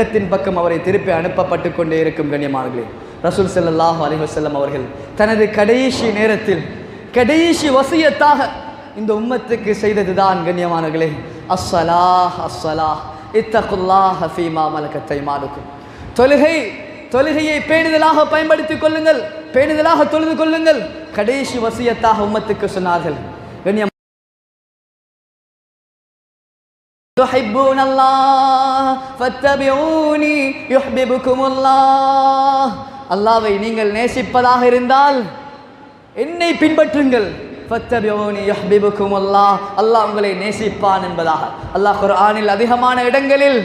பக்கம் அவரை திருப்பி அனுப்பப்பட்டு கொண்டே இருக்கும் கண்ணியமானங்களே. ரசூல் ஸல்லல்லாஹு அலைஹி வஸல்லம் அவர்கள் தனது கடைசி நேரத்தில் கடைசி வசியத்தாக இந்த உம்மத்துக்கு செய்ததுதான் கண்ணியமானங்களே, அஸ்ஸலாஹ் அஸ்ஸலாஹ் இத்தகுல்லாஹ ஃபீமா மலக்கத் ஐமானுக்கும். தொழுகையை பேணுதலாக பயன்படுத்திக் கொள்ளுங்கள், பேணுதலாக தொழுது கொள்ளுங்கள். கடைசி வசியத்தாக உம்மத்துக்கு சொன்னார்கள். கண்ணியம் تحبون الله فاتبعوني يحببكم الله. அல்லாஹ்வை நீங்கள் நேசிப்பதாக இருந்தால் என்னை பின்பற்றுங்கள். ஃபத்தபிஊனி யுஹ்பிபுக்கும் அல்லாஹ், அல்லாஹ் உங்களை நேசிப்பான் என்பதாக அல்லாஹ் குர்ஆனில் அதிகமான இடங்களில்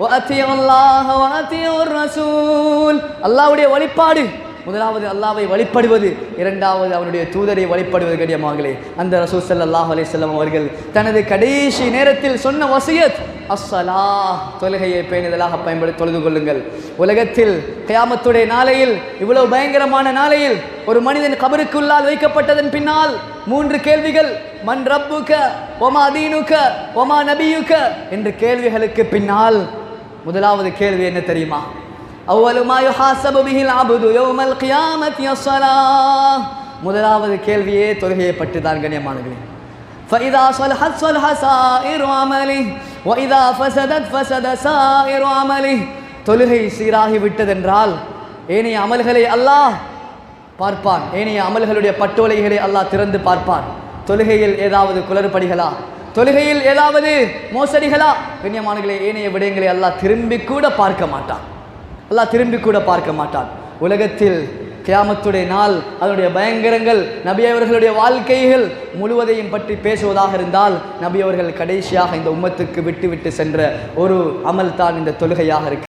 வஅத்தியுல்லாஹ வஅத்தியுர் ரசூல், அல்லாஹ்வுடைய வழிபாடு, முதலாவது அல்லாஹ்வை வழிபடுவது, இரண்டாவது அவருடைய தூதரை வழிபடுவது கண்ணியமானங்களே. அந்த ரசூல் ஸல்லல்லாஹு அலைஹி வஸல்லம் அவர்கள் தனது கடைசி நேரத்தில் சொன்ன வசியத் அஸ்ஸலாஹ், தொழுகையை பேணுதலாக பயன்படுத்தி தொழுது கொள்ளுங்கள். உலகத்தில் கியாமத்துடைய நாளையில், இவ்வளவு பயங்கரமான நாளையில், ஒரு மனிதன் கபருக்குள்ளால் வைக்கப்பட்டதன் பின்னால் 3 கேள்விகள், மன் ரப்புக வமா தீனுக வமா நபியுக என்ற கேள்விகளுக்கு பின்னால் முதலாவது கேள்வி என்ன தெரியுமா? அவ்வளு மா யுஹாஸபு பிஹில் அப்து யௌமல் கியாமத்தி அஸ்ஸலாஹ், முதலாவது கேள்வியே தொழுகையை பற்றி தான் கண்ணியமானங்களே. ஃபஇதா ஸலஹத் ஸலஹ ஸாயிரு அமலி வஇதா ஃபஸதத் ஃபஸத ஸாயிரு அமலி, தொழுகை சீராகி விட்டதென்றால் ஏனைய அமல்களை அல்லாஹ் பார்ப்பான், ஏனைய அமல்களுடைய பட்டோலைகளை அல்லாஹ் திறந்து பார்ப்பான். தொழுகையில் ஏதாவது குளறுபடிகளா, தொழுகையில் ஏதாவது மோசடிகளா, கண்ணியமானங்களே, ஏனைய விடயங்களை அல்லாஹ் திரும்பி கூட பார்க்க மாட்டான், அல்லாஹ் திரும்பி கூட பார்க்க மாட்டான். உலகத்தில் கியாமத்துடைய நாள், அதனுடைய பயங்கரங்கள், நபி அவர்களுடைய வாழ்க்கைகள் முழுவதையும் பற்றி பேசுவதாக இருந்தால், நபி அவர்கள் கடைசியாக இந்த உம்மத்துக்கு விட்டு சென்ற ஒரு அமல் தான் இந்த தொழுகையாக இருக்கு.